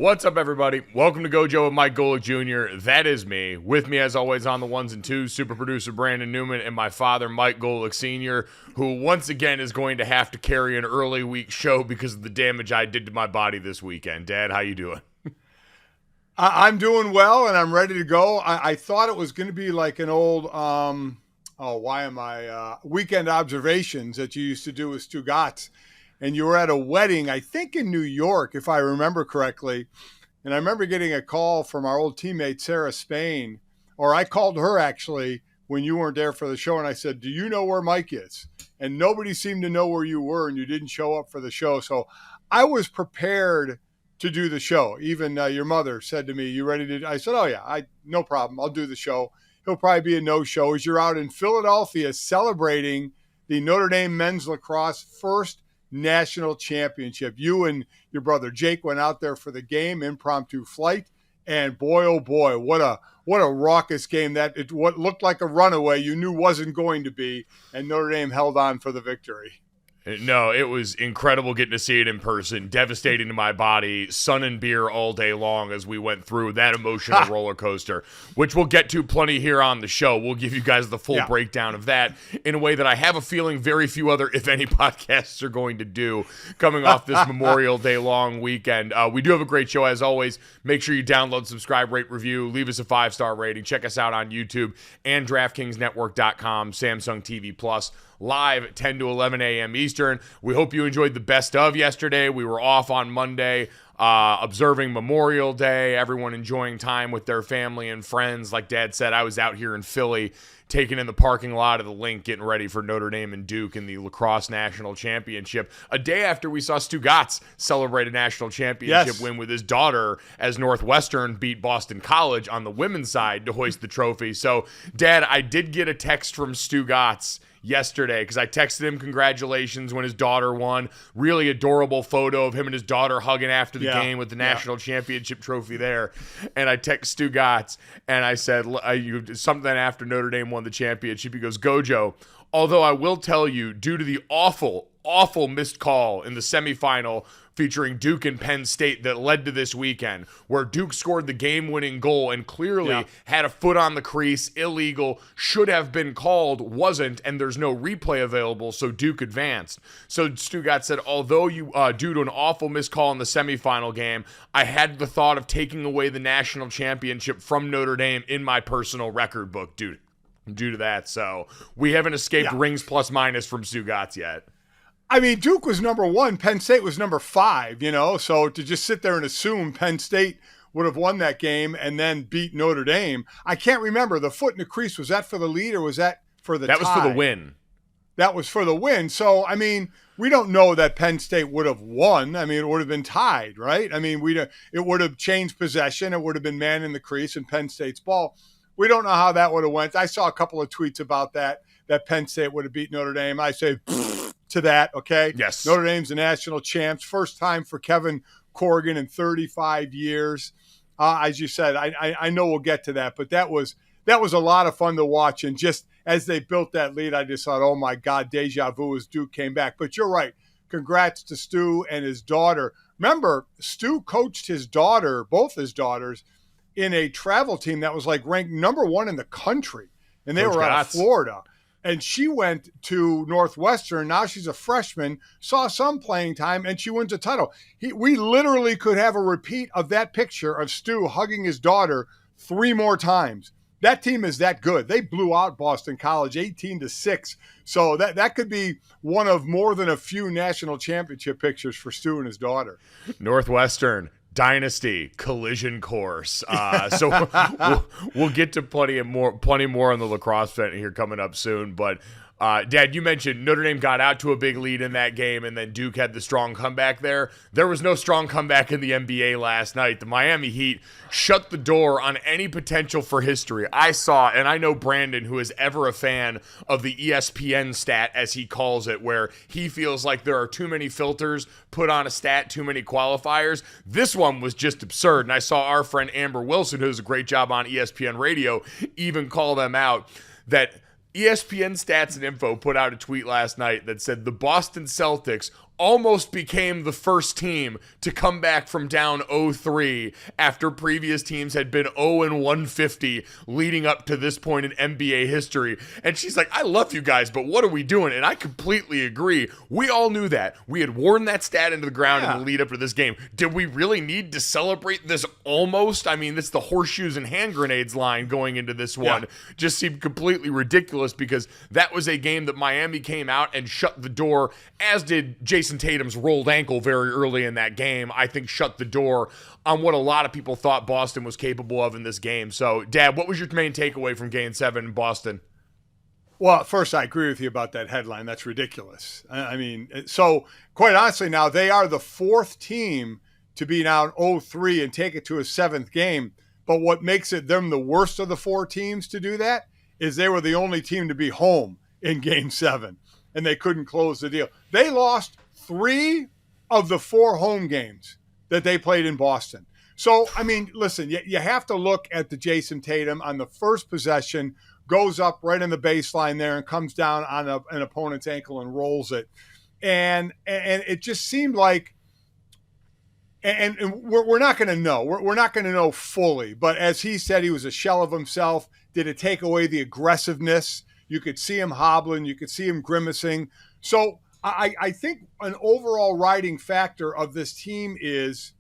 What's up, everybody? Welcome to GoJo with Mike Golic Jr. That is me. With me, as always, on the ones and twos, super producer Brandon Newman and my father, Mike Golic Sr., who once again is going to have to carry an early week show because of the damage I did to my body this weekend. Dad, how you doing? I'm doing well, and I'm ready to go. I thought it was going to be like an old, weekend observations that you used to do with Stu Gatz. And you were at a wedding, I think in New York, if I remember correctly. And I remember getting a call from our old teammate, Sarah Spain, or I called her actually when you weren't there for the show. And I said, do you know where Mike is? And nobody seemed to know where you were, and you didn't show up for the show. So I was prepared to do the show. Even your mother said to me, you ready to? I said, oh yeah, no problem. I'll do the show. He'll probably be a no-show as you're out in Philadelphia celebrating the Notre Dame men's lacrosse first national championship. You and your brother Jake went out there for the game, impromptu flight, and boy, oh boy, what a raucous game. What looked like a runaway you knew wasn't going to be, and Notre Dame held on for the victory. No, it was incredible getting to see it in person, devastating to my body, sun and beer all day long as we went through that emotional roller coaster, which we'll get to plenty here on the show. We'll give you guys the full breakdown of that in a way that I have a feeling very few other, if any, podcasts are going to do coming off this Memorial Day long weekend. We do have a great show as always. Make sure you download, subscribe, rate, review, leave us a 5-star rating. Check us out on YouTube and DraftKingsNetwork.com, Samsung TV Plus. Live 10 to 11 a.m. Eastern. We hope you enjoyed the best of yesterday. We were off on Monday observing Memorial Day, everyone enjoying time with their family and friends. Like Dad said, I was out here in Philly taking in the parking lot of the Link, getting ready for Notre Dame and Duke in the Lacrosse National Championship. A day after we saw Stu Gatz celebrate a national championship win with his daughter as Northwestern beat Boston College on the women's side to hoist the trophy. So, Dad, I did get a text from Stu Gatz yesterday because I texted him congratulations when his daughter won. Really adorable photo of him and his daughter hugging after the game with the national championship trophy there. And I text Stu Gatz and I said something after Notre Dame won the championship. He goes, GoJo, although I will tell you, due to the awful missed call in the semifinal featuring Duke and Penn State that led to this weekend, where Duke scored the game-winning goal and clearly had a foot on the crease, illegal, should have been called, wasn't, and there's no replay available, so Duke advanced. So Stu Gatz said, although due to an awful missed call in the semifinal game, I had the thought of taking away the national championship from Notre Dame in my personal record book due to that. So we haven't escaped rings plus minus from Stu Gatz yet. I mean, Duke was number 1. Penn State was number 5, so to just sit there and assume Penn State would have won that game and then beat Notre Dame. I can't remember. The foot in the crease, was that for the lead or was that for the tie? That was for the win. That was for the win. So, I mean, we don't know that Penn State would have won. I mean, it would have been tied, right? I mean, it would have changed possession. It would have been man in the crease and Penn State's ball. We don't know how that would have went. I saw a couple of tweets about that Penn State would have beat Notre Dame. I say to that, okay? Yes. Notre Dame's the national champs. First time for Kevin Corrigan in 35 years. As you said, I know we'll get to that, but that was a lot of fun to watch. And just as they built that lead, I just thought, oh my God, deja vu as Duke came back. But you're right. Congrats to Stu and his daughter. Remember, Stu coached his daughter, both his daughters, in a travel team that was like ranked number 1 in the country. And they were out of Florida. And she went to Northwestern. Now she's a freshman, saw some playing time, and she wins a title. We literally could have a repeat of that picture of Stu hugging his daughter 3 more times. That team is that good. They blew out Boston College 18-6. So that could be one of more than a few national championship pictures for Stu and his daughter. Northwestern Dynasty collision course. So we'll get to plenty more on the lacrosse event here coming up soon. But Dad, you mentioned Notre Dame got out to a big lead in that game, and then Duke had the strong comeback there. There was no strong comeback in the NBA last night. The Miami Heat shut the door on any potential for history. I saw, and I know Brandon, who is ever a fan of the ESPN stat, as he calls it, where he feels like there are too many filters put on a stat, too many qualifiers. This one was just absurd, and I saw our friend Amber Wilson, who does a great job on ESPN Radio, even call them out, that ESPN Stats and Info put out a tweet last night that said the Boston Celtics almost became the first team to come back from down 0-3 after previous teams had been 0-150 leading up to this point in NBA history. And she's like, I love you guys, but what are we doing? And I completely agree. We all knew that. We had worn that stat into the ground in the lead up to this game. Did we really need to celebrate this almost? I mean, it's the horseshoes and hand grenades line going into this one. Just seemed completely ridiculous because that was a game that Miami came out and shut the door, as did Jayson Tatum's rolled ankle very early in that game. I think shut the door on what a lot of people thought Boston was capable of in this game. So, Dad, what was your main takeaway from Game 7 in Boston? Well, first, I agree with you about that headline. That's ridiculous. I mean, so quite honestly, now they are the fourth team to be down 0-3 and take it to a seventh game. But what makes it them the worst of the four teams to do that is they were the only team to be home in Game 7, and they couldn't close the deal. They lost 3 of the 4 home games that they played in Boston. So, I mean, listen, you have to look at the Jayson Tatum on the first possession, goes up right in the baseline there and comes down on an opponent's ankle and rolls it. And it just seemed like, and we're not going to know. We're not going to know fully. But as he said, he was a shell of himself. Did it take away the aggressiveness? You could see him hobbling. You could see him grimacing. So I think an overall riding factor of this team is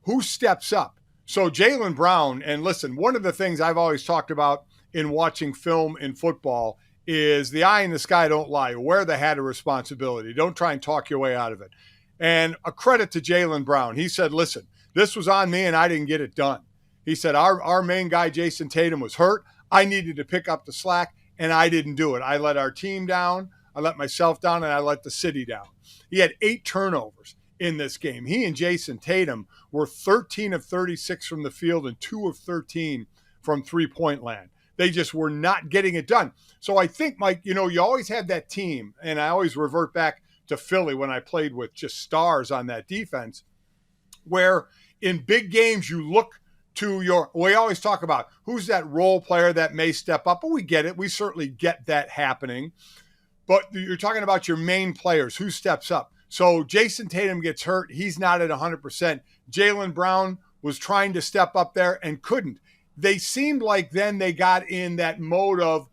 who steps up. So Jaylen Brown, and listen, one of the things I've always talked about in watching film in football is the eye in the sky don't lie. Wear the hat of responsibility. Don't try and talk your way out of it. And a credit to Jaylen Brown. He said, listen, this was on me and I didn't get it done. He said, our main guy, Jayson Tatum, was hurt. I needed to pick up the slack and I didn't do it. I let our team down. I let myself down and I let the city down. He had 8 turnovers in this game. He and Jayson Tatum were 13 of 36 from the field and 2 of 13 from three-point land. They just were not getting it done. So I think, Mike, you always have that team, and I always revert back to Philly when I played with just stars on that defense, where in big games you look to we always talk about who's that role player that may step up, but we get it. We certainly get that happening. But you're talking about your main players, who steps up. So Jayson Tatum gets hurt. He's not at 100%. Jaylen Brown was trying to step up there and couldn't. They seemed like then they got in that mode of,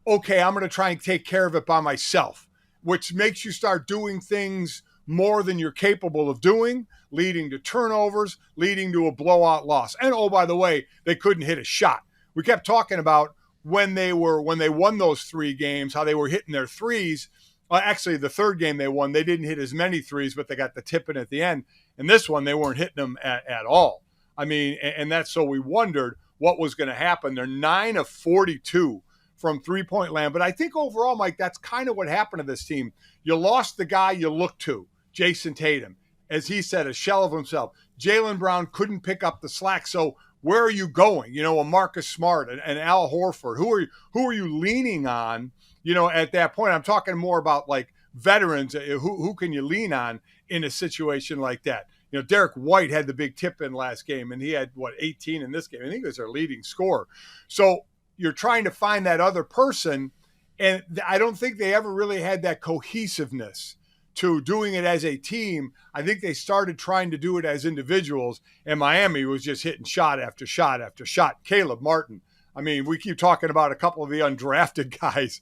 okay, I'm going to try and take care of it by myself, which makes you start doing things more than you're capable of doing, leading to turnovers, leading to a blowout loss. And, oh, by the way, they couldn't hit a shot. We kept talking about when they won those 3 games, how they were hitting their threes. Actually, the third game they won, they didn't hit as many threes, but they got the tip in at the end. And this one, they weren't hitting them at all. I mean, and that's so we wondered what was going to happen. They're 9 of 42 from three-point land. But I think overall, Mike, that's kind of what happened to this team. You lost the guy you looked to, Jayson Tatum. As he said, a shell of himself. Jaylen Brown couldn't pick up the slack. So where are you going? A Marcus Smart and Al Horford. Who are you leaning on, at that point? I'm talking more about like veterans. Who can you lean on in a situation like that? Derek White had the big tip in last game, and he had, 18 in this game. I think he was their leading scorer. So you're trying to find that other person, and I don't think they ever really had that cohesiveness to doing it as a team. I think they started trying to do it as individuals, and Miami was just hitting shot after shot after shot. Caleb Martin. I mean, we keep talking about a couple of the undrafted guys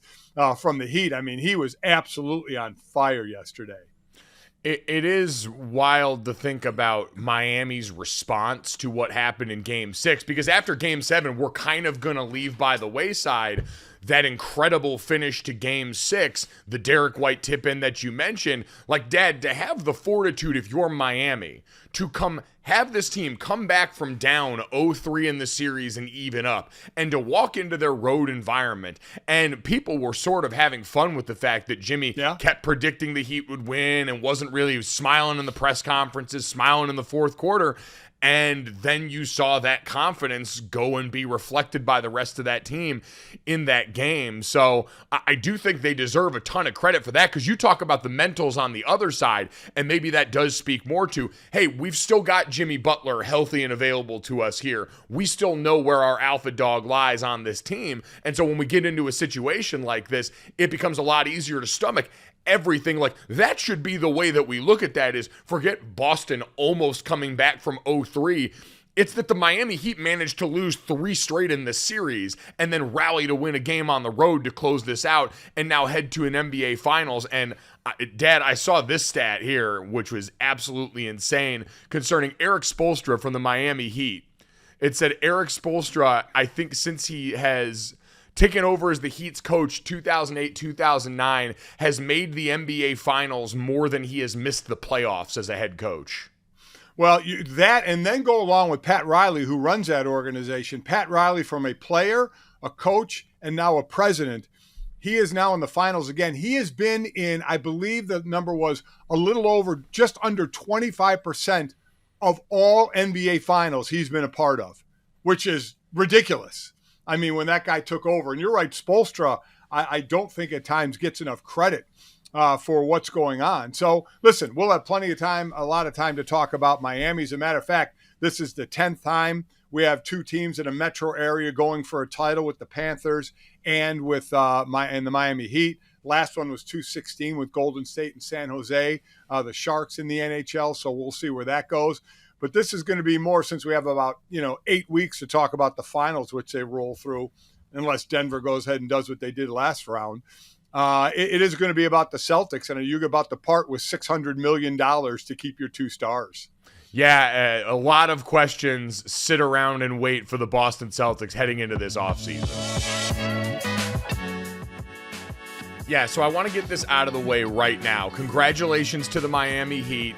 from the Heat. I mean, he was absolutely on fire yesterday. It is wild to think about Miami's response to what happened in Game 6, because after Game 7, we're kind of going to leave by the wayside that incredible finish to Game 6, the Derek White tip-in that you mentioned. Like, Dad, to have the fortitude, if you're Miami, to have this team come back from down 0-3 in the series and even up, and to walk into their road environment. And people were sort of having fun with the fact that Jimmy kept predicting the Heat would win and wasn't really smiling in the press conferences, smiling in the fourth quarter. And then you saw that confidence go and be reflected by the rest of that team in that game. So I do think they deserve a ton of credit for that, because you talk about the mentals on the other side, and maybe that does speak more to, hey, we've still got Jimmy Butler healthy and available to us here. We still know where our alpha dog lies on this team. And so when we get into a situation like this, it becomes a lot easier to stomach everything. Like, that should be the way that we look at that, is forget Boston almost coming back from 0-3. It's that the Miami Heat managed to lose 3 straight in this series and then rally to win a game on the road to close this out and now head to an NBA Finals. And Dad, I saw this stat here, which was absolutely insane, concerning Eric Spoelstra from the Miami Heat. It said Eric Spoelstra, I think since he has taken over as the Heat's coach 2008-2009, has made the NBA Finals more than he has missed the playoffs as a head coach. Well, that, and then go along with Pat Riley, who runs that organization. Pat Riley, from a player, a coach, and now a president, he is now in the finals again. He has been in, I believe the number was a little over, just under 25% of all NBA finals he's been a part of, which is ridiculous. I mean, when that guy took over, and you're right, Spoelstra, I don't think at times gets enough credit for what's going on. So listen, we'll have plenty of time, a lot of time to talk about Miami. As a matter of fact, this is the 10th time we have 2 teams in a metro area going for a title, with the Panthers and with the Miami Heat. Last one was 2016 with Golden State and San Jose, the Sharks in the NHL. So we'll see where that goes. But this is going to be more, since we have about 8 weeks to talk about the finals, which they roll through, unless Denver goes ahead and does what they did last round. It is going to be about the Celtics, and you're about to part with $600 million to keep your 2 stars. Yeah, a lot of questions sit around and wait for the Boston Celtics heading into this offseason. Yeah, so I want to get this out of the way right now. Congratulations to the Miami Heat.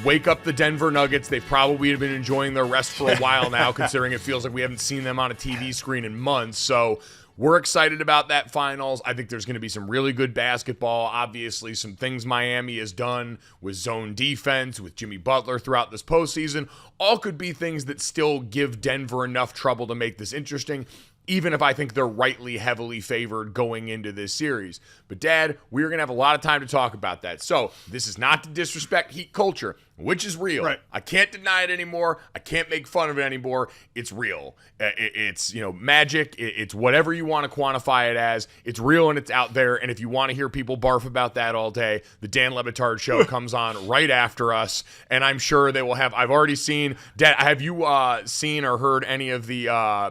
Wake up the Denver Nuggets. They've probably been enjoying their rest for a while now, considering it feels like we haven't seen them on a TV screen in months. So we're excited about that finals. I think there's going to be some really good basketball. Obviously, some things Miami has done with zone defense, with Jimmy Butler throughout this postseason, all could be things that still give Denver enough trouble to make this interesting, even if I think they're rightly heavily favored going into this series. But Dad, we're going to have a lot of time to talk about that. So this is not to disrespect Heat culture, which is real. Right. I can't deny it anymore. I can't make fun of it anymore. It's real. It's magic. It's whatever you want to quantify it as. It's real and it's out there. And if you want to hear people barf about that all day, the Dan Le Batard Show comes on right after us. And I'm sure they will have, I've already seen, Dad, have you seen or heard any of the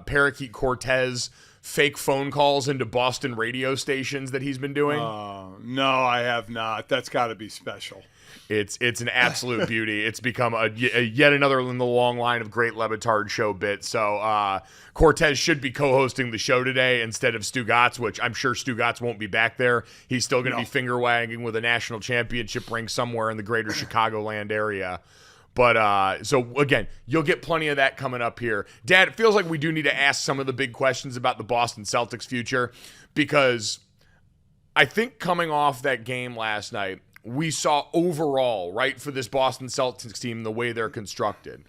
Parakeet Cortez fake phone calls into Boston radio stations that he's been doing? No, I have not. That's got to be special. It's an absolute beauty. It's become a yet another in the long line of great Le Batard Show bits. So Cortez should be co-hosting the show today instead of Stu Gatz, which I'm sure Stu Gatz won't be back there. He's still going to be finger-wagging with a national championship ring somewhere in the greater Chicagoland area. But so, again, you'll get plenty of that coming up here. Dad, it feels like we do need to ask some of the big questions about the Boston Celtics' future, because I think coming off that game last night, we saw overall, right, for this Boston Celtics team, the way they're constructed.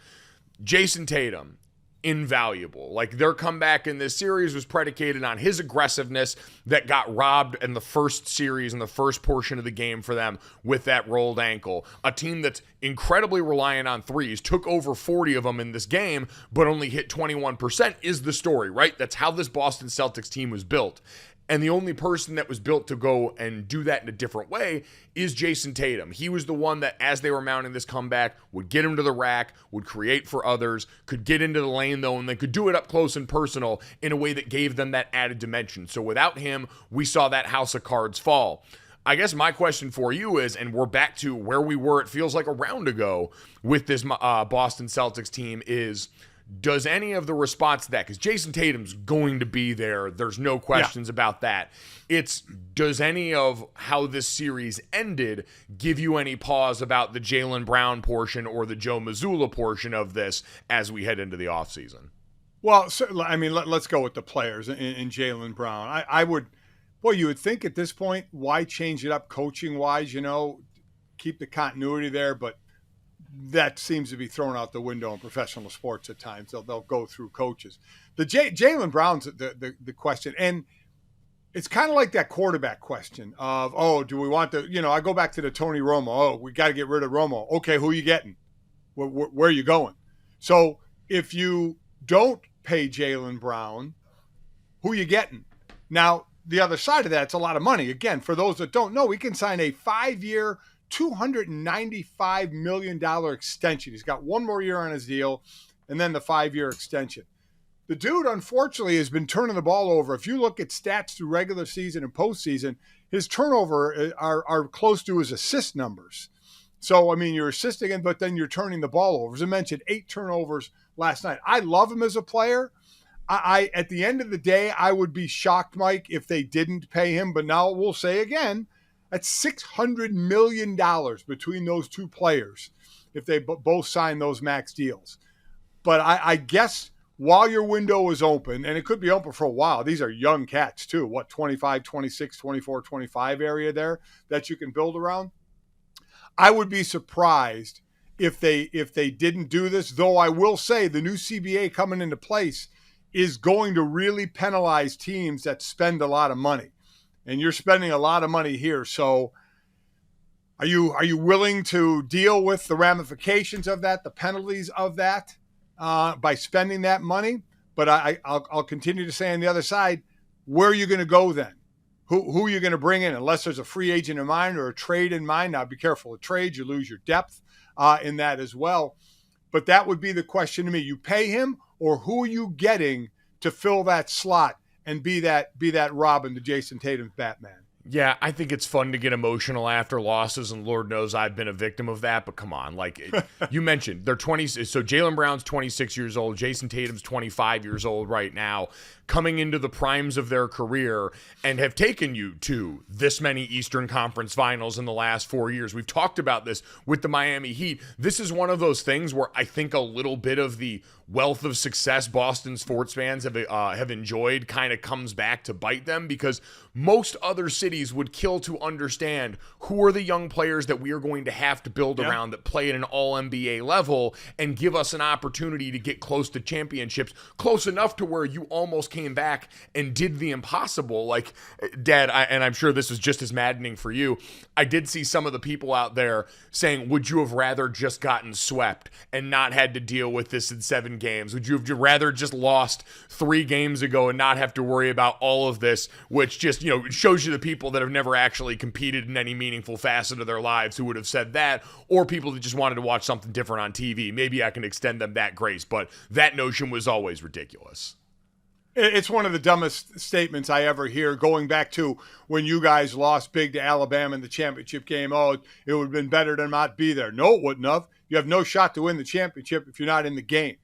Jayson Tatum, invaluable. Like, their comeback in this series was predicated on his aggressiveness that got robbed in the first series, in the first portion of the game for them with that rolled ankle. A team that's incredibly reliant on threes, took over 40 of them in this game, but only hit 21% is the story, right? That's how this Boston Celtics team was built. And the only person that was built to go and do that in a different way is Jayson Tatum. He was the one that, as they were mounting this comeback, would get him to the rack, would create for others, could get into the lane, though, and then could do it up close and personal in a way that gave them that added dimension. So without him, we saw that house of cards fall. I guess my question for you is, and we're back to where we were, it feels like a round ago with this Boston Celtics team, is, does any of the response to that, because Jayson Tatum's going to be there, there's no questions about that. It's, does any of how this series ended give you any pause about the Jaylen Brown portion or the Joe Mazzulla portion of this as we head into the offseason? Well, so, I mean, let's go with the players in Jaylen Brown. I would, well, you would think at this point, why change it up coaching-wise, keep the continuity there, but that seems to be thrown out the window in professional sports at times. They'll go through coaches. The Jaylen Brown's the question, and it's kind of like that quarterback question of, oh, do we want to, I go back to the Tony Romo. Oh, we got to get rid of Romo. Okay, who are you getting? Where are you going? So if you don't pay Jaylen Brown, who are you getting? Now, the other side of that, it's a lot of money. Again, for those that don't know, he can sign a 5-year, $295 million extension. He's got one more year on his deal, and then the 5-year extension. The dude, unfortunately, has been turning the ball over. If you look at stats through regular season and postseason, his turnover are close to his assist numbers. So, I mean, you're assisting him, but then you're turning the ball over. As I mentioned, 8 turnovers last night. I love him as a player. I at the end of the day, I would be shocked, Mike, if they didn't pay him. But now we'll say again, that's $600 million between those two players if they both sign those max deals. But I guess while your window is open, and it could be open for a while, these are young cats too, 25, 26, 24, 25 area there that you can build around. I would be surprised if they didn't do this, though I will say the new CBA coming into place is going to really penalize teams that spend a lot of money. And you're spending a lot of money here. So are you willing to deal with the ramifications of that, the penalties of that? By spending that money? But I'll continue to say on the other side, where are you going to go then? Who are you going to bring in? Unless there's a free agent in mind or a trade in mind. Now, be careful of trades. You lose your depth in that as well. But that would be the question to me. You pay him, or who are you getting to fill that slot and be that Robin to Jayson Tatum's Batman? Yeah, I think it's fun to get emotional after losses, and Lord knows I've been a victim of that, but come on. Like, you mentioned, they're 20, so Jaylen Brown's 26 years old, Jayson Tatum's 25 years old right now, coming into the primes of their career, and have taken you to this many Eastern Conference Finals in the last 4 years. We've talked about this with the Miami Heat. This is one of those things where I think a little bit of the wealth of success Boston sports fans have enjoyed kind of comes back to bite them, because most other cities would kill to understand who are the young players that we are going to have to build around that play at an all-NBA level and give us an opportunity to get close to championships, close enough to where you almost came back and did the impossible. Like, Dad, and I'm sure this was just as maddening for you, I did see some of the people out there saying, would you have rather just gotten swept and not had to deal with this in 7 games? Would you have rather just lost 3 games ago and not have to worry about all of this, which just, shows you the people that have never actually competed in any meaningful facet of their lives who would have said that, or people that just wanted to watch something different on TV. Maybe I can extend them that grace, but that notion was always ridiculous. It's one of the dumbest statements I ever hear, going back to when you guys lost big to Alabama in the championship game. Oh, it would have been better to not be there. No, it wouldn't have. You have no shot to win the championship if you're not in the game.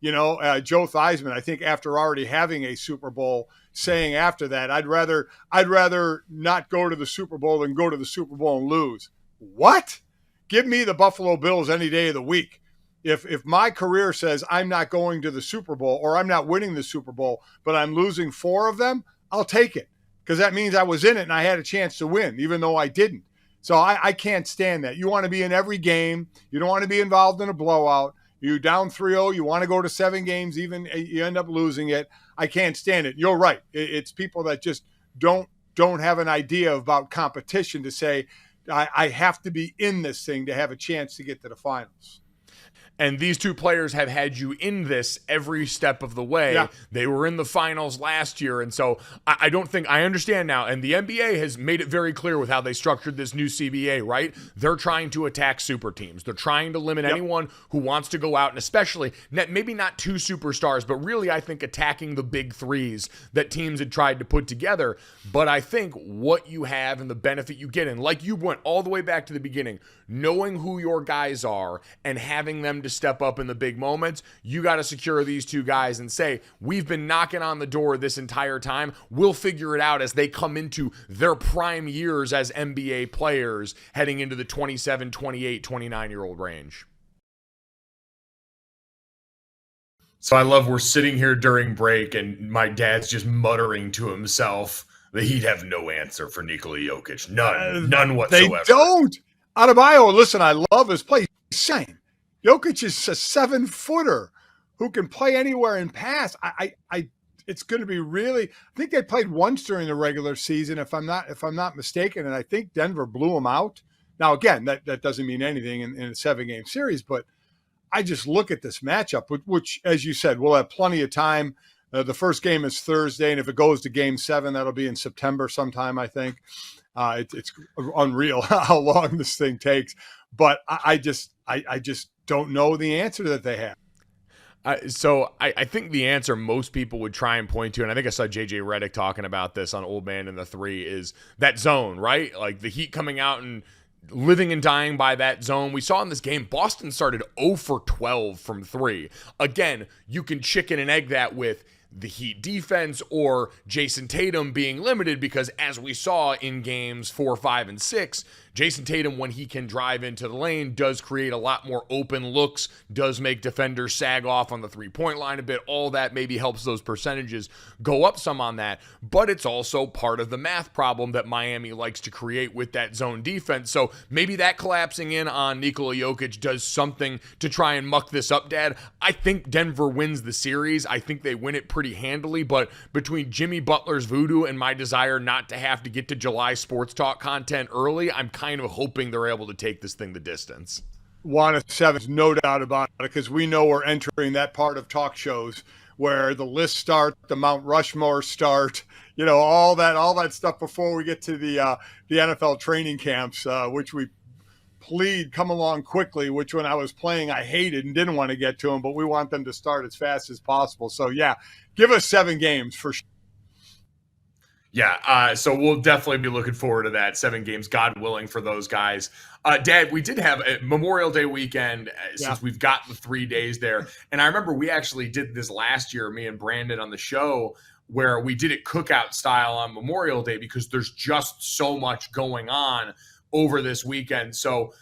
Joe Theismann, I think after already having a Super Bowl, saying after that, I'd rather not go to the Super Bowl than go to the Super Bowl and lose. What? Give me the Buffalo Bills any day of the week. If my career says I'm not going to the Super Bowl, or I'm not winning the Super Bowl, but I'm losing 4 of them, I'll take it, because that means I was in it and I had a chance to win, even though I didn't. So I can't stand that. You want to be in every game. You don't want to be involved in a blowout. You down 3-0, you want to go to 7 games, even you end up losing it. I can't stand it. You're right. It's people that just don't have an idea about competition to say, I have to be in this thing to have a chance to get to the finals. And these two players have had you in this every step of the way. Yeah. They were in the finals last year. And so I don't think, I understand now. And the NBA has made it very clear with how they structured this new CBA, right? They're trying to attack super teams. They're trying to limit anyone who wants to go out, and especially, maybe not 2 superstars, but really I think attacking the big threes that teams had tried to put together. But I think what you have and the benefit you get in, like you went all the way back to the beginning, knowing who your guys are and having them to step up in the big moments, you got to secure these 2 guys and say, we've been knocking on the door this entire time. We'll figure it out as they come into their prime years as NBA players heading into the 27, 28, 29-year-old range. So I love we're sitting here during break and my dad's just muttering to himself that he'd have no answer for Nikola Jokic. None whatsoever. They don't. Adebayo, listen, I love his play. Same. Jokic is a 7-footer who can play anywhere and pass. It's going to be really. I think they played once during the regular season, if I'm not mistaken, and I think Denver blew them out. Now, again, that doesn't mean anything in a 7-game series, but I just look at this matchup, which, as you said, we'll have plenty of time. The first game is Thursday, and if it goes to Game 7, that'll be in September sometime, I think. It's unreal how long this thing takes, but I just don't know the answer that they have. So I think the answer most people would try and point to, and I think I saw JJ Redick talking about this on Old Man in the Three, is that zone, right? Like the Heat coming out and living and dying by that zone. We saw in this game, Boston started 0 for 12 from 3. Again, you can chicken and egg that with the Heat defense or Jayson Tatum being limited because, as we saw in games 4, 5, and 6, Jayson Tatum, when he can drive into the lane, does create a lot more open looks, does make defenders sag off on the three-point line a bit. All that maybe helps those percentages go up some on that, but it's also part of the math problem that Miami likes to create with that zone defense. So maybe that collapsing in on Nikola Jokic does something to try and muck this up, Dad. I think Denver wins the series. I think they win it pretty handily, but between Jimmy Butler's voodoo and my desire not to have to get to July sports talk content early, I'm kind of hoping they're able to take this thing the distance. 1-7, no doubt about it, because we know we're entering that part of talk shows where the lists start, the Mount Rushmore start, all that stuff before we get to the NFL training camps, which we plead come along quickly, which when I was playing I hated and didn't want to get to them, but we want them to start as fast as possible. So yeah, give us 7 games for sure. Yeah, so we'll definitely be looking forward to that. 7 games, God willing, for those guys. Dad, we did have a Memorial Day weekend since we've got the 3 days there. And I remember we actually did this last year, me and Brandon on the show, where we did it cookout style on Memorial Day because there's just so much going on over this weekend. So,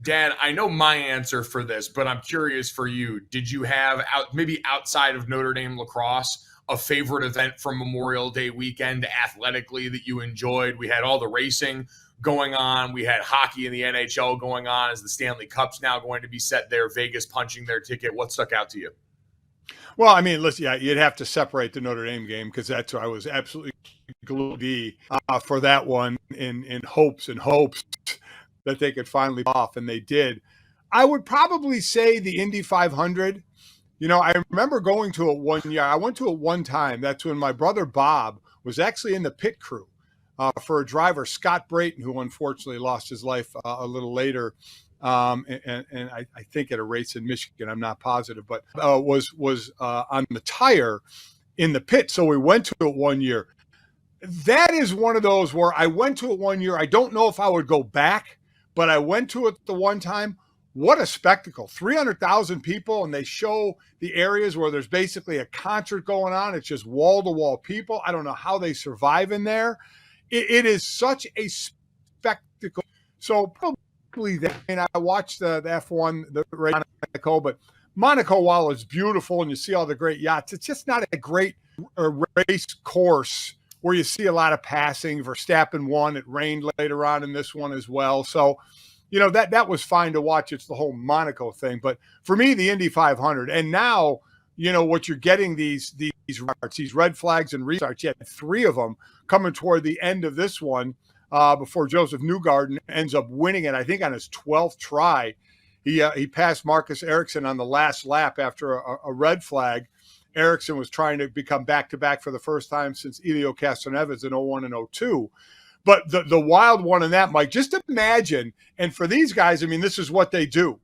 Dad, I know my answer for this, but I'm curious for you. Did you have, maybe outside of Notre Dame lacrosse, a favorite event from Memorial Day weekend athletically that you enjoyed? We had all the racing going on. We had hockey in the NHL going on as the Stanley Cup's now going to be set there, Vegas punching their ticket. What stuck out to you? Well, I mean, listen, you'd have to separate the Notre Dame game because that's where I was absolutely glued for that one in hopes that they could finally off, and they did. I would probably say the Indy 500. I remember going to it one year. I went to it one time. That's when my brother Bob was actually in the pit crew for a driver, Scott Brayton, who unfortunately lost his life a little later. And I think at a race in Michigan, I'm not positive, but was on the tire in the pit. So we went to it one year. That is one of those where I went to it one year. I don't know if I would go back, but I went to it the one time. What a spectacle. 300,000 people, and they show the areas where there's basically a concert going on. It's just wall-to-wall people. I don't know how they survive in there. It is such a spectacle. So probably that, and I watched the F1, the race in Monaco, but Monaco, while it's beautiful and you see all the great yachts, it's just not a great race course where you see a lot of passing. Verstappen won. It rained later on in this one as well. So, that was fine to watch. It's the whole Monaco thing. But for me, the Indy 500. And now, what you're getting these red flags and restarts. You had 3 of them coming toward the end of this one before Joseph Newgarden ends up winning it, I think on his 12th try. He passed Marcus Ericsson on the last lap after a red flag. Ericsson was trying to become back-to-back for the first time since Elio Castroneves in 01 and 02. But the wild one in that, Mike, just imagine, and for these guys, I mean, this is what they do.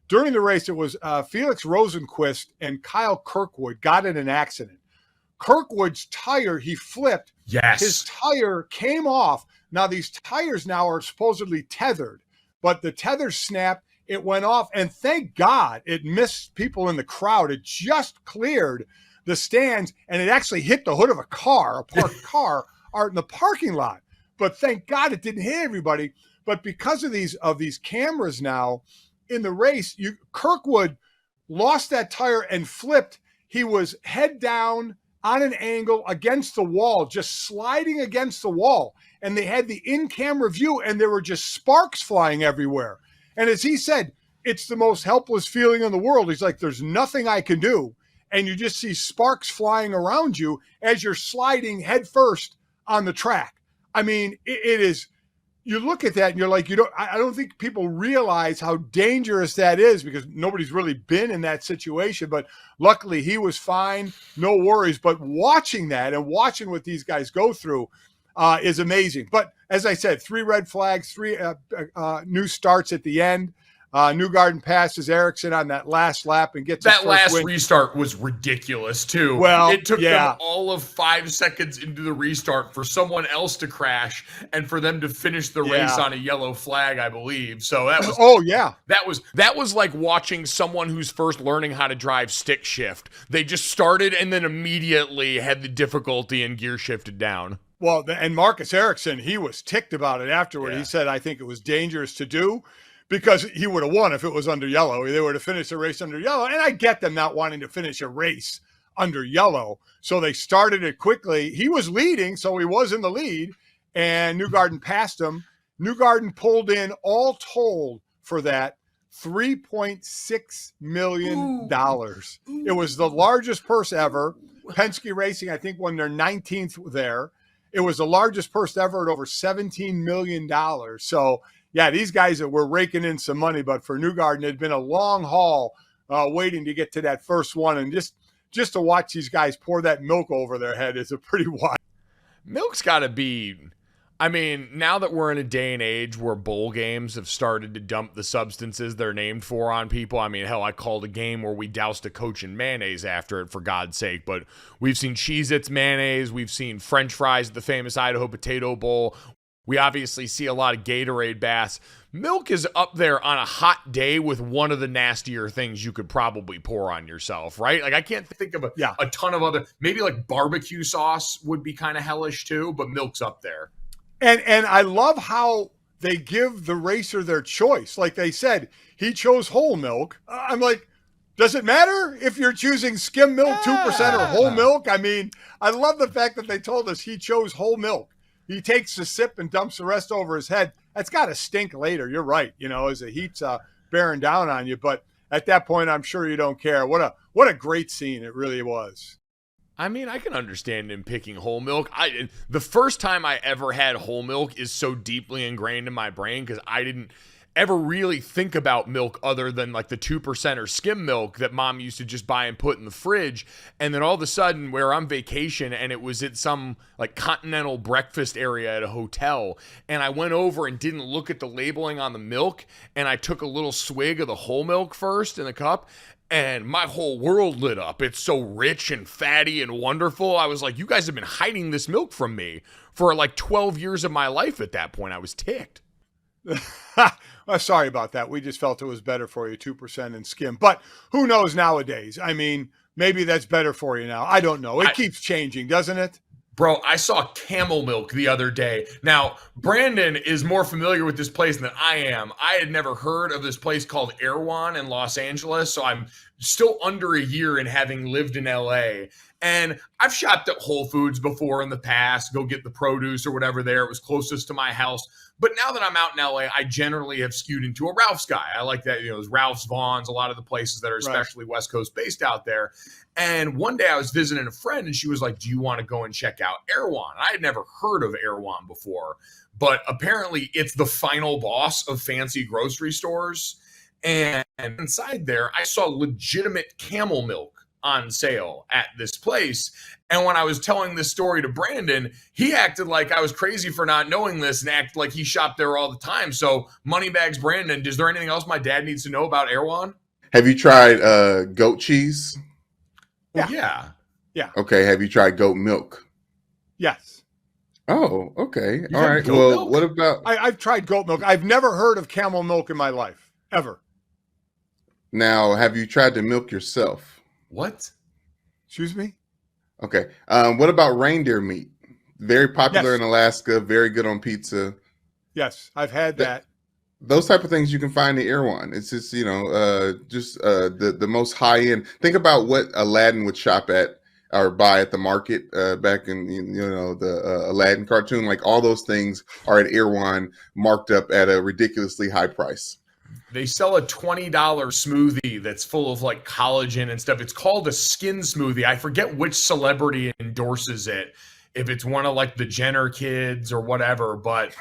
During the race, it was Felix Rosenquist and Kyle Kirkwood got in an accident. Kirkwood's tire, he flipped. Yes. His tire came off. Now, these tires now are supposedly tethered, but the tether snapped. It went off, and thank God it missed people in the crowd. It just cleared the stands, and it actually hit the hood of a parked car, out in the parking lot. But thank God it didn't hit everybody. But because of these cameras now in the race, Kirkwood lost that tire and flipped. He was head down on an angle against the wall, just sliding against the wall. And they had the in-camera view, and there were just sparks flying everywhere. And as he said, it's the most helpless feeling in the world. He's like, there's nothing I can do. And you just see sparks flying around you as you're sliding headfirst on the track. I mean, it is, you look at that and you're like, I don't think people realize how dangerous that is, because nobody's really been in that situation. But luckily he was fine, no worries. But watching that and watching what these guys go through is amazing. But as I said, 3 red flags, 3 new starts at the end. Newgarden passes Ericsson on that last lap and gets that last win. Restart was ridiculous too. Well, it took them all of 5 seconds into the restart for someone else to crash and for them to finish the race on a yellow flag, I believe. So that was that was like watching someone who's first learning how to drive stick shift. They just started and then immediately had the difficulty and gear shifted down. Well, and Marcus Ericsson, he was ticked about it afterward. He said, I think it was dangerous to do, because he would have won if it was under yellow. They would have finished the race under yellow. And I get them not wanting to finish a race under yellow. So they started it quickly. He was leading, so he was in the lead. And Newgarden passed him. Newgarden pulled in, all told, for that $3.6 million. It was the largest purse ever. Penske Racing, I think, won their 19th there. It was the largest purse ever at over $17 million. So, yeah, these guys were raking in some money, but for Newgarden, it had been a long haul waiting to get to that first one. And just to watch these guys pour that milk over their head is a pretty wild. Milk's got to be, I mean, now that we're in a day and age where bowl games have started to dump the substances they're named for on people. I mean, hell, I called a game where we doused a coach in mayonnaise after it, for God's sake. But we've seen Cheez-Its mayonnaise. We've seen French fries at the famous Idaho Potato Bowl. We obviously see a lot of Gatorade bass. Milk is up there on a hot day with one of the nastier things you could probably pour on yourself, right? Like, I can't think of a ton of other, maybe like barbecue sauce would be kind of hellish too, but milk's up there. And I love how they give the racer their choice. Like they said, he chose whole milk. I'm like, does it matter if you're choosing skim milk, 2% or whole milk? I mean, I love the fact that they told us he chose whole milk. He takes a sip and dumps the rest over his head. That's got to stink later. You're right. As the heat's bearing down on you. But at that point, I'm sure you don't care. What a great scene it really was. I mean, I can understand him picking whole milk. The first time I ever had whole milk is so deeply ingrained in my brain because I didn't ever really think about milk other than like the 2% or skim milk that mom used to just buy and put in the fridge. And then all of a sudden we're on vacation and it was at some like continental breakfast area at a hotel. And I went over and didn't look at the labeling on the milk. And I took a little swig of the whole milk first in the cup. And my whole world lit up. It's so rich and fatty and wonderful. I was like, you guys have been hiding this milk from me for like 12 years of my life at that point. I was ticked. Well, sorry about that. We just felt it was better for you, 2% and skim. But who knows nowadays? I mean, maybe that's better for you now. I don't know. It keeps changing, doesn't it? Bro, I saw camel milk the other day. Now, Brandon is more familiar with this place than I am. I had never heard of this place called Erewhon in Los Angeles, so I'm still under a year in having lived in LA. And I've shopped at Whole Foods before in the past, go get the produce or whatever there. It was closest to my house. But now that I'm out in LA, I generally have skewed into a Ralph's guy. I like that, there's Ralph's, Vaughn's, a lot of the places that are especially West Coast based out there. And one day I was visiting a friend and she was like, do you want to go and check out Erewhon? I had never heard of Erewhon before, but apparently it's the final boss of fancy grocery stores. And inside there, I saw legitimate camel milk on sale at this place. And when I was telling this story to Brandon, he acted like I was crazy for not knowing this and acted like he shopped there all the time. So Moneybags Brandon, is there anything else my dad needs to know about Erewhon? Have you tried goat cheese? Yeah. Okay. Have you tried goat milk? Yes. Oh, okay. All right. Well, milk? What about? I've tried goat milk. I've never heard of camel milk in my life, ever. Now, have you tried to milk yourself? What? Excuse me? Okay. What about reindeer meat? Very popular in Alaska. Very good on pizza. Yes, I've had that. Those type of things you can find in Erewhon. It's just, the most high end. Think about what Aladdin would shop at or buy at the market back in, the Aladdin cartoon. Like all those things are at Erewhon marked up at a ridiculously high price. They sell a $20 smoothie that's full of like collagen and stuff. It's called a skin smoothie. I forget which celebrity endorses it, if it's one of like the Jenner kids or whatever, but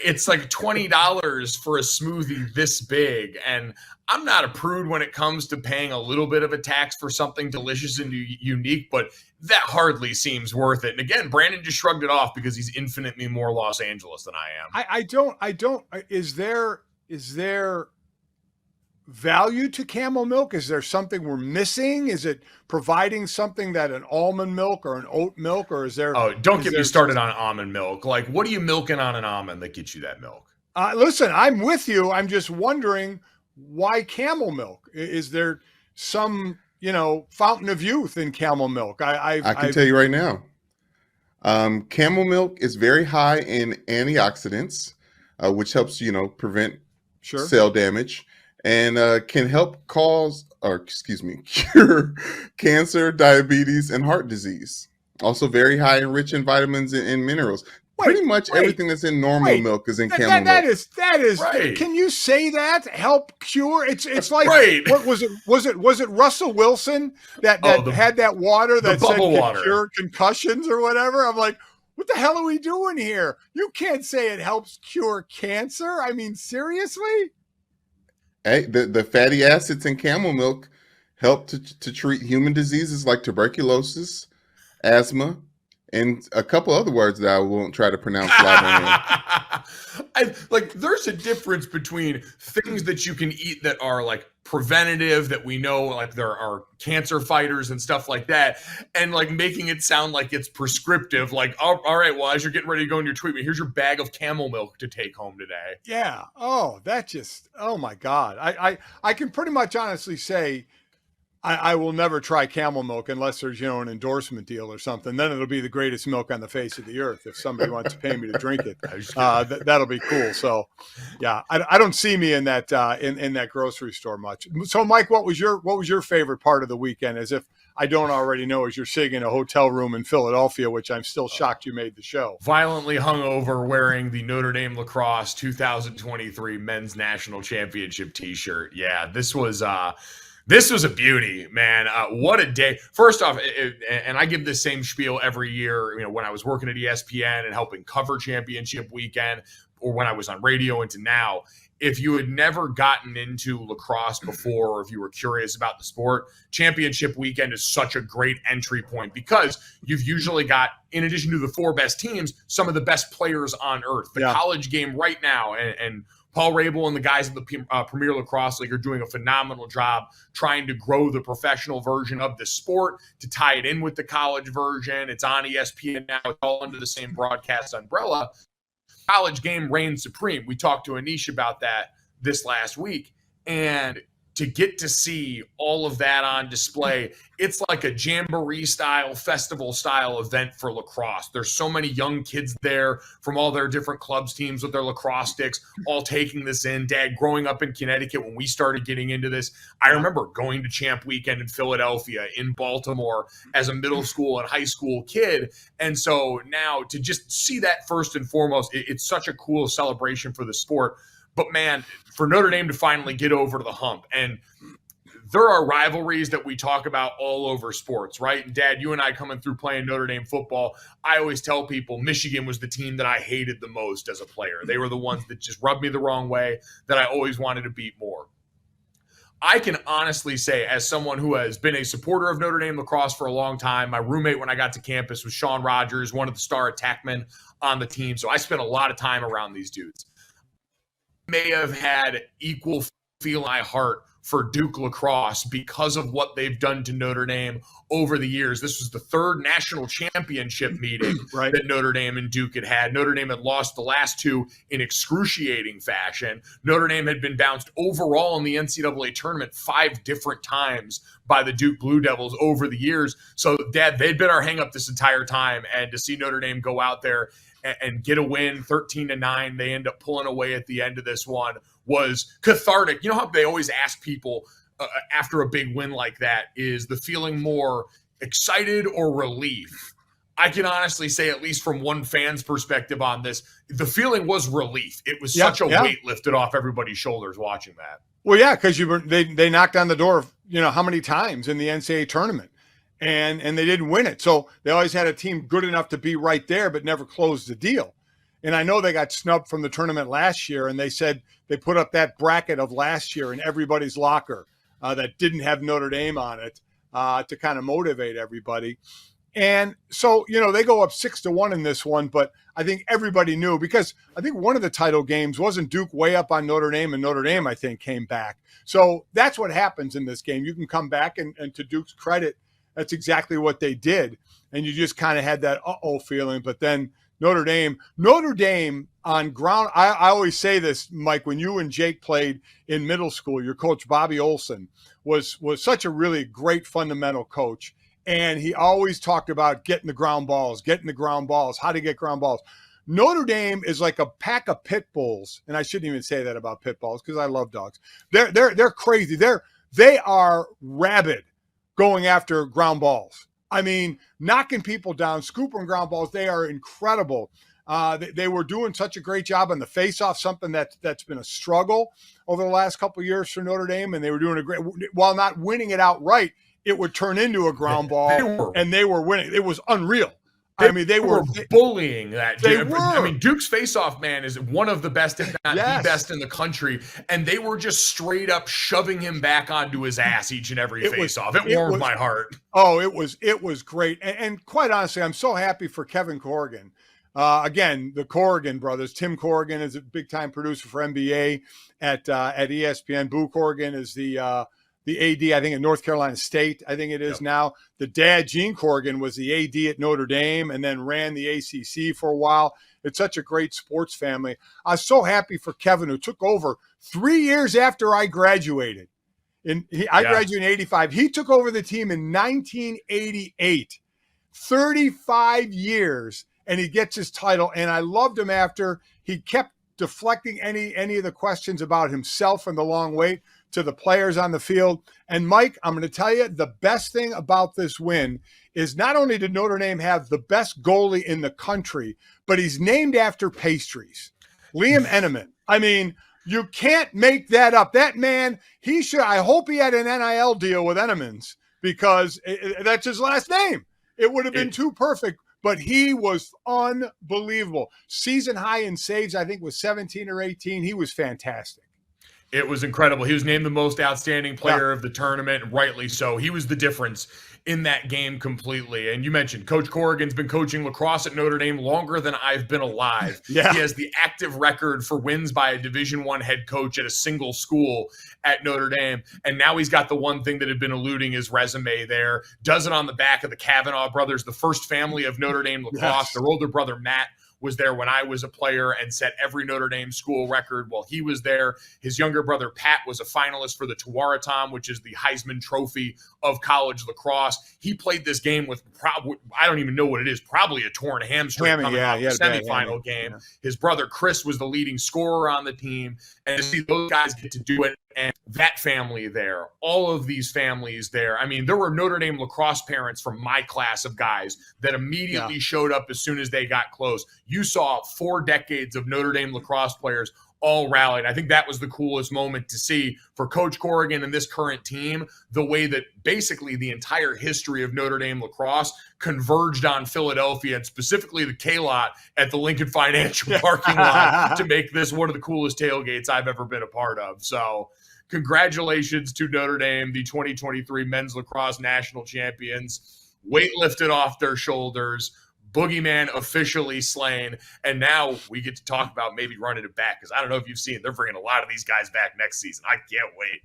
it's like $20 for a smoothie this big. And I'm not a prude when it comes to paying a little bit of a tax for something delicious and unique, but that hardly seems worth it. And again, Brandon just shrugged it off because he's infinitely more Los Angeles than I am. I don't, is there value to camel milk? Is there something we're missing? Is it providing something that an almond milk or an oat milk, or is there? Oh, don't get me started on almond milk. Like, what are you milking on an almond that gets you that milk? Listen, I'm with you. I'm just wondering, why camel milk? Is there some, fountain of youth in camel milk? I can tell you right now. Camel milk is very high in antioxidants, which helps, prevent cell damage, and can help cure cancer, diabetes, and heart disease. Also very high and rich in vitamins and minerals. Pretty much everything that's in normal milk is in camel milk. That is. Right. Can you say that? Help cure? It's like, right. What was it? Was it Russell Wilson that had that water that said can cure concussions or whatever? I'm like, what the hell are we doing here? You can't say it helps cure cancer. I mean, seriously? Hey, the fatty acids in camel milk help to treat human diseases like tuberculosis, asthma, and a couple other words that I won't try to pronounce there's a difference between things that you can eat that are like preventative, that we know like there are cancer fighters and stuff like that, and like making it sound like it's prescriptive. Like, all right, well, as you're getting ready to go in your treatment, here's your bag of camel milk to take home today. Yeah. Oh, oh my God. I can pretty much honestly say I will never try camel milk unless there's, an endorsement deal or something. Then it'll be the greatest milk on the face of the earth. If somebody wants to pay me to drink it, that'll be cool. So, yeah, I don't see me in that in that grocery store much. So, Mike, what was your favorite part of the weekend? As if I don't already know, as you're sitting in a hotel room in Philadelphia, which I'm still shocked you made the show. Violently hungover, wearing the Notre Dame Lacrosse 2023 Men's National Championship T-shirt. Yeah, this was a beauty, man. What a day. First off, and I give this same spiel every year, when I was working at ESPN and helping cover championship weekend, or when I was on radio into now. If you had never gotten into lacrosse before, or if you were curious about the sport, championship weekend is such a great entry point because you've usually got, in addition to the four best teams, some of the best players on earth. The college game right now, and Paul Rabel and the guys at the Premier Lacrosse League are doing a phenomenal job trying to grow the professional version of the sport to tie it in with the college version. It's on ESPN now. It's all under the same broadcast umbrella. College game reigns supreme. We talked to Anish about that this last week. And to get to see all of that on display, it's like a jamboree style, festival style event for lacrosse. There's so many young kids there from all their different clubs, teams with their lacrosse sticks, all taking this in. Dad, growing up in Connecticut, when we started getting into this, I remember going to Champ Weekend in Philadelphia, in Baltimore as a middle school and high school kid. And so now to just see that first and foremost, it's such a cool celebration for the sport. But man, for Notre Dame to finally get over to the hump, and there are rivalries that we talk about all over sports, right? And Dad, you and I coming through playing Notre Dame football, I always tell people Michigan was the team that I hated the most as a player. They were the ones that just rubbed me the wrong way, that I always wanted to beat more. I can honestly say, as someone who has been a supporter of Notre Dame lacrosse for a long time, my roommate when I got to campus was Sean Rogers, one of the star attackmen on the team. So I spent a lot of time around these dudes. May have had equal feel in my heart for Duke lacrosse because of what they've done to Notre Dame over the years. This was the third national championship meeting that Notre Dame and Duke had. Notre Dame had lost the last two in excruciating fashion. Notre Dame had been bounced overall in the NCAA tournament 5 different times by the Duke Blue Devils over the years. So, Dad, they'd been our hang-up this entire time, and to see Notre Dame go out there and get a win 13-9, they end up pulling away at the end of this one, was cathartic. You know how they always ask people after a big win like that, is the feeling more excited or relief? I can honestly say, at least from one fan's perspective on this, the feeling was relief. It was such a weight lifted off everybody's shoulders watching that. Well, yeah, because they knocked on the door, how many times in the NCAA tournament, and they didn't win it. So they always had a team good enough to be right there, but never closed the deal. And I know they got snubbed from the tournament last year, and they said they put up that bracket of last year in everybody's locker that didn't have Notre Dame on it to kind of motivate everybody. And so, they go up 6-1 in this one, but I think everybody knew, because I think one of the title games wasn't Duke way up on Notre Dame, and Notre Dame, I think, came back. So that's what happens in this game. You can come back, and to Duke's credit, that's exactly what they did. And you just kind of had that uh-oh feeling. But then Notre Dame on ground, I always say this, Mike, when you and Jake played in middle school, your coach, Bobby Olson, was such a really great fundamental coach. And he always talked about getting the ground balls, how to get ground balls. Notre Dame is like a pack of pit bulls, and I shouldn't even say that about pit bulls because I love dogs. They're crazy. They are rabid going after ground balls. I mean, knocking people down, scooping ground balls. They are incredible. They were doing such a great job on the face-off, something that's been a struggle over the last couple of years for Notre Dame, and they were doing a great, while not winning it outright. It would turn into a ground ball, and they were winning. It was unreal. They were bullying that. They were. Duke's face-off man is one of the best, if not the best in the country, and they were just straight up shoving him back onto his ass each and every face-off. It warmed my heart. Oh, it was great, and quite honestly, I'm so happy for Kevin Corrigan. Again, the Corrigan brothers. Tim Corrigan is a big-time producer for NBA at ESPN. Boo Corrigan is the AD, I think, at North Carolina State, I think it is now. The dad, Gene Corrigan, was the AD at Notre Dame and then ran the ACC for a while. It's such a great sports family. I was so happy for Kevin, who took over 3 years after I graduated. I graduated in 85. He took over the team in 1988. 35 years, and he gets his title. And I loved him after. He kept deflecting any of the questions about himself and the long wait to the players on the field. And Mike, I'm going to tell you, the best thing about this win is not only did Notre Dame have the best goalie in the country, but he's named after pastries. Liam Hendriks. I mean, you can't make that up. That man, I hope he had an NIL deal with Hendriks, because that's his last name. It would have been too perfect, but he was unbelievable. Season high in saves, I think, was 17 or 18. He was fantastic. It was incredible. He was named the most outstanding player of the tournament, and rightly so. He was the difference in that game completely. And you mentioned Coach Corrigan's been coaching lacrosse at Notre Dame longer than I've been alive. He has the active record for wins by a Division I head coach at a single school at Notre Dame. And now he's got the one thing that had been eluding his resume there. Does it on the back of the Kavanaugh brothers, the first family of Notre Dame lacrosse. Their older brother, Matt, was there when I was a player and set every Notre Dame school record while he was there. His younger brother, Pat, was a finalist for the Tewaaraton, which is the Heisman Trophy of college lacrosse. He played this game with I don't even know what it is, probably a torn hamstring coming off the semifinal game. Yeah. His brother, Chris, was the leading scorer on the team. And to see those guys get to do it, and that family there, all of these families there. I mean, there were Notre Dame lacrosse parents from my class of guys that immediately showed up as soon as they got close. You saw 4 decades of Notre Dame lacrosse players all rallied. I think that was the coolest moment to see for Coach Corrigan and this current team, the way that basically the entire history of Notre Dame lacrosse converged on Philadelphia, and specifically the K-Lot at the Lincoln Financial parking lot to make this one of the coolest tailgates I've ever been a part of. So congratulations to Notre Dame, the 2023 men's lacrosse national champions. Weight lifted off their shoulders. Boogeyman officially slain. And now we get to talk about maybe running it back, because I don't know if you've seen, they're bringing a lot of these guys back next season. I can't wait.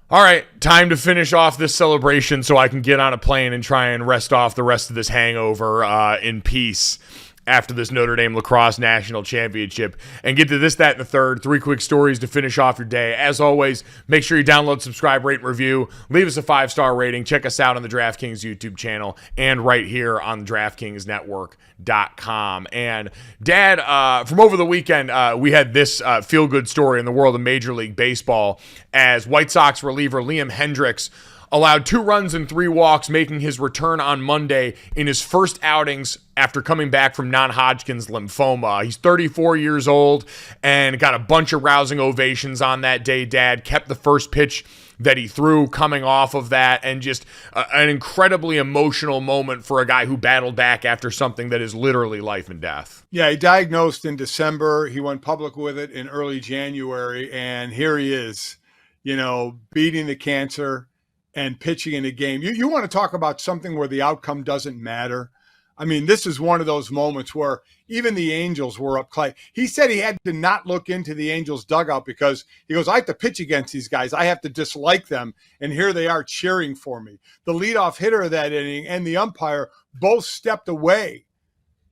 All right, time to finish off this celebration so I can get on a plane and try and rest off the rest of this hangover in peace after this Notre Dame lacrosse national championship, and get to this, that, and the third. 3 quick stories to finish off your day. As always, make sure you download, subscribe, rate, and review. Leave us a 5-star rating. Check us out on the DraftKings YouTube channel and right here on the DraftKingsNetwork.com. And Dad, from over the weekend, we had this feel-good story in the world of Major League Baseball as White Sox reliever Liam Hendriks allowed 2 runs and 3 walks, making his return on Monday in his first outings after coming back from non-Hodgkin's lymphoma. He's 34 years old and got a bunch of rousing ovations on that day. Dad kept the first pitch that he threw coming off of that, and just an incredibly emotional moment for a guy who battled back after something that is literally life and death. Yeah, he diagnosed in December. He went public with it in early January, and here he is, beating the cancer and pitching in a game. You want to talk about something where the outcome doesn't matter? I mean, this is one of those moments where even the Angels were up close. He said he had to not look into the Angels dugout because he goes, I have to pitch against these guys. I have to dislike them. And here they are cheering for me. The leadoff hitter of that inning and the umpire both stepped away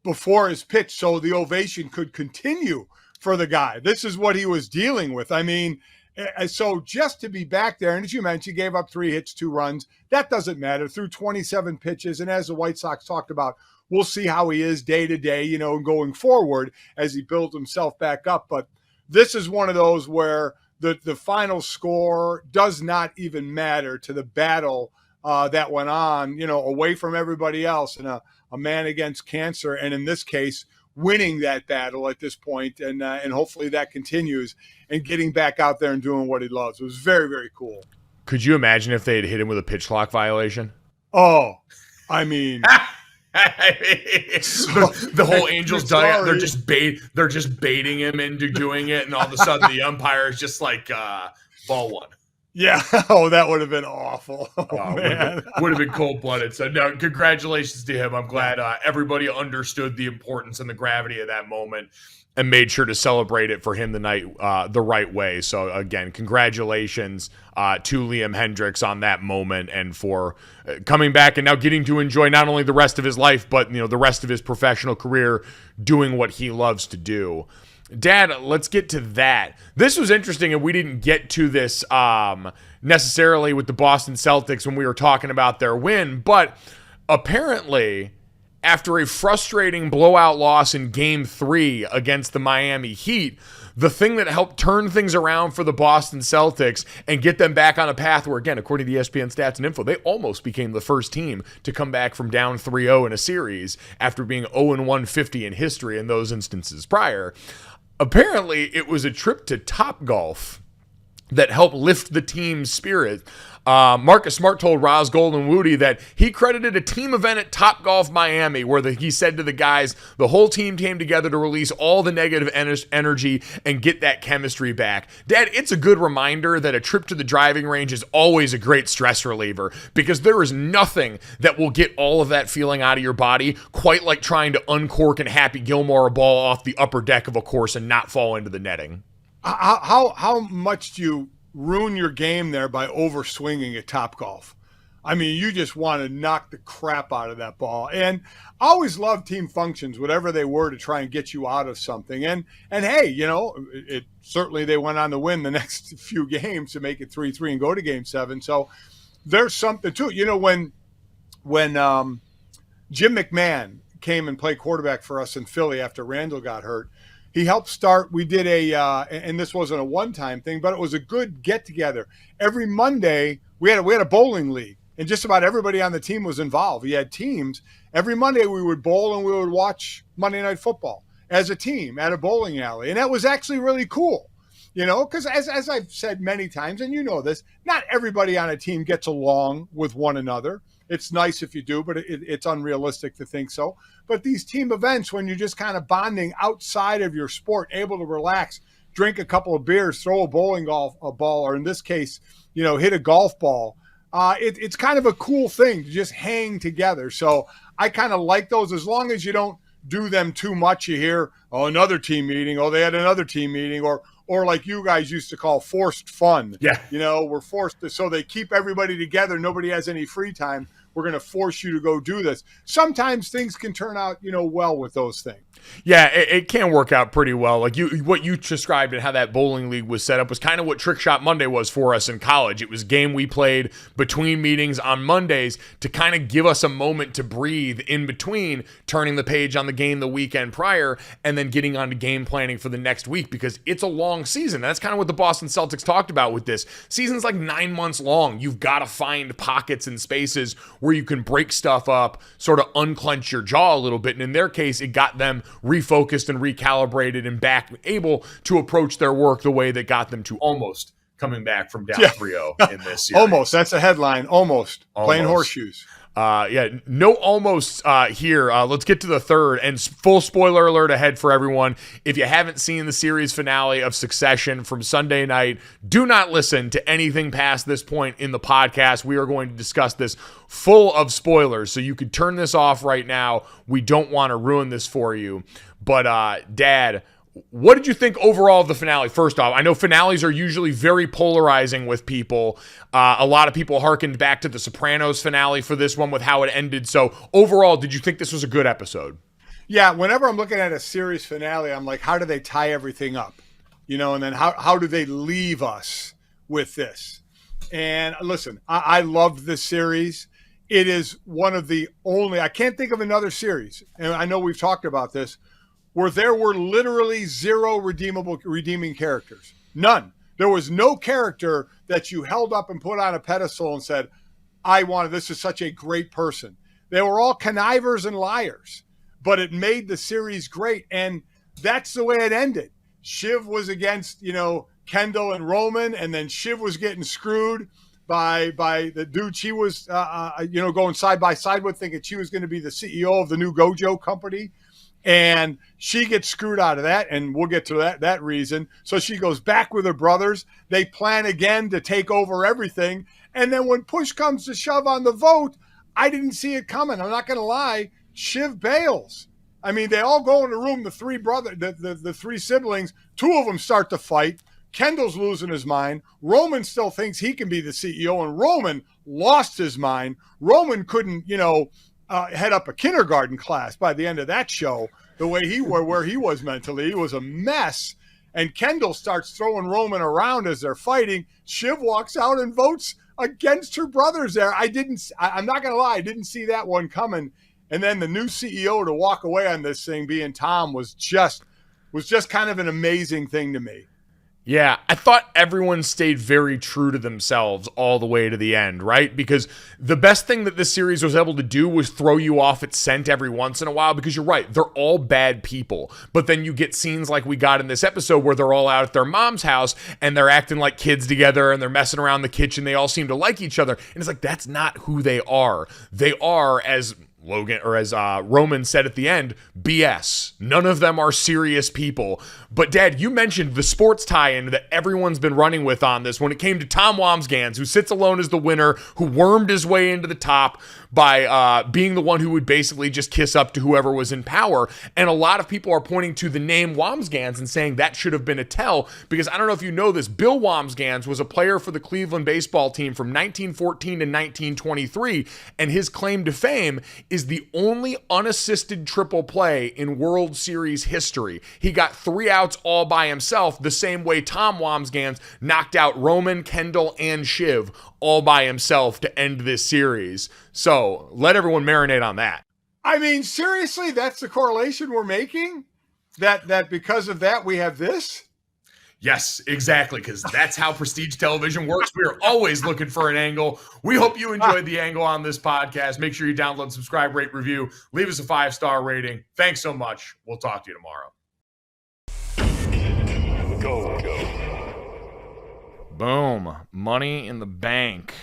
before his pitch so the ovation could continue for the guy. This is what he was dealing with. I mean, so just to be back there, and as you mentioned, he gave up 3 hits, 2 runs. That doesn't matter. Through 27 pitches, and as the White Sox talked about, we'll see how he is day to day, going forward as he builds himself back up. But this is one of those where the final score does not even matter to the battle that went on, away from everybody else, and a man against cancer, and in this case, winning that battle at this point, and hopefully that continues, and getting back out there and doing what he loves. It was very, very cool. Could you imagine if they had hit him with a pitch clock violation? Oh, I mean, the whole Angels dugout, they're just baiting him into doing it, and all of a sudden the umpire is just like ball 1. Yeah. Oh, that would have been awful. Man. Would have been cold-blooded. So, no, congratulations to him. I'm glad everybody understood the importance and the gravity of that moment and made sure to celebrate it for him tonight the right way. So, again, congratulations to Liam Hendriks on that moment and for coming back and now getting to enjoy not only the rest of his life, but the rest of his professional career doing what he loves to do. Dad, let's get to that. This was interesting, and we didn't get to this necessarily with the Boston Celtics when we were talking about their win, but apparently, after a frustrating blowout loss in Game 3 against the Miami Heat, the thing that helped turn things around for the Boston Celtics and get them back on a path where, again, according to ESPN Stats and Info, they almost became the first team to come back from down 3-0 in a series after being 0-150 in history in those instances prior. Apparently, it was a trip to Topgolf that helped lift the team's spirit. Marcus Smart told Roz Golden Woody that he credited a team event at Topgolf Miami where he said to the guys, the whole team came together to release all the negative energy and get that chemistry back. Dad, it's a good reminder that a trip to the driving range is always a great stress reliever because there is nothing that will get all of that feeling out of your body quite like trying to uncork and Happy Gilmore a ball off the upper deck of a course and not fall into the netting. How much do you ruin your game there by over swinging at Topgolf? I mean, you just want to knock the crap out of that ball. And I always loved team functions, whatever they were, to try and get you out of something. And hey, it certainly they went on to win the next few games to make it 3-3 and go to Game 7. So there's something to it. When Jim McMahon came and played quarterback for us in Philly after Randall got hurt, he helped start. We did and this wasn't a one-time thing, but it was a good get-together. Every Monday, we had a bowling league, and just about everybody on the team was involved. We had teams. Every Monday, we would bowl, and we would watch Monday Night Football as a team at a bowling alley, and that was actually really cool, because as I've said many times, and you know this, not everybody on a team gets along with one another. It's nice if you do, but it's unrealistic to think so. But these team events, when you're just kind of bonding outside of your sport, able to relax, drink a couple of beers, throw a ball, or in this case, hit a golf ball, it's kind of a cool thing to just hang together. So I kind of like those as long as you don't do them too much. You hear, another team meeting, they had another team meeting, or like you guys used to call forced fun. Yeah. We're forced to, so they keep everybody together. Nobody has any free time. We're going to force you to go do this. Sometimes things can turn out, well with those things. Yeah, it can work out pretty well. Like what you described and how that bowling league was set up was kind of what Trick Shot Monday was for us in college. It was a game we played between meetings on Mondays to kind of give us a moment to breathe in between turning the page on the game the weekend prior and then getting on to game planning for the next week, because it's a long season. That's kind of what the Boston Celtics talked about with this. Season's like 9 months long. You've got to find pockets and spaces where you can break stuff up, sort of unclench your jaw a little bit. And in their case, it got them refocused and recalibrated and back able to approach their work the way that got them to almost coming back from down 3-0 in this series. Almost. That's a headline. Almost. Playing horseshoes. No almost here. Let's get to the third, and full spoiler alert ahead for everyone. If you haven't seen the series finale of Succession from Sunday night, do not listen to anything past this point in the podcast. We are going to discuss this full of spoilers, so you could turn this off right now. We don't want to ruin this for you. But Dad, what did you think overall of the finale? First off, I know finales are usually very polarizing with people. A lot of people hearkened back to the Sopranos finale for this one with how it ended. So overall, did you think this was a good episode? Yeah, whenever I'm looking at a series finale, I'm like, how do they tie everything up? And then how do they leave us with this? And listen, I loved this series. It is one of the only, I can't think of another series, and I know we've talked about this, where there were literally zero redeeming characters. None. There was no character that you held up and put on a pedestal and said, this is such a great person. They were all connivers and liars, but it made the series great. And that's the way it ended. Shiv was against, Kendall and Roman, and then Shiv was getting screwed by the dude she was, going side by side with, thinking she was going to be the CEO of the new GoJo company. And she gets screwed out of that, and we'll get to that reason. So she goes back with her brothers. They plan again to take over everything. And then when push comes to shove on the vote, I didn't see it coming. I'm not going to lie. Shiv bails. I mean, they all go in the room, the three siblings. Two of them start to fight. Kendall's losing his mind. Roman still thinks he can be the CEO, and Roman lost his mind. Roman couldn't, head up a kindergarten class by the end of that show, the way where he was mentally. He was a mess. And Kendall starts throwing Roman around as they're fighting. Shiv walks out and votes against her brothers there. I'm not going to lie, I didn't see that one coming. And then the new CEO to walk away on this thing being Tom was just kind of an amazing thing to me. Yeah, I thought everyone stayed very true to themselves all the way to the end, right? Because the best thing that this series was able to do was throw you off its scent every once in a while, because you're right, they're all bad people. But then you get scenes like we got in this episode where they're all out at their mom's house and they're acting like kids together and they're messing around the kitchen. They all seem to like each other. And it's like, that's not who they are. They are, as Roman said at the end, BS. None of them are serious people. But Dad, you mentioned the sports tie-in that everyone's been running with on this when it came to Tom Wambsgans, who sits alone as the winner, who wormed his way into the top by being the one who would basically just kiss up to whoever was in power. And a lot of people are pointing to the name Wambsgans and saying that should have been a tell, because I don't know if you know this, Bill Wambsgans was a player for the Cleveland baseball team from 1914 to 1923, and his claim to fame is the only unassisted triple play in World Series history. He got 3 outs all by himself, the same way Tom Wambsgans knocked out Roman, Kendall, and Shiv all by himself to end this series. So let everyone marinate on that. I mean, seriously, that's the correlation we're making? That because of that we have this? Yes, exactly, because that's how prestige television works. We are always looking for an angle. We hope you enjoyed the angle on this podcast. Make sure you download, subscribe, rate, review. Leave us a 5-star rating. Thanks so much. We'll talk to you tomorrow. Boom. Money in the bank.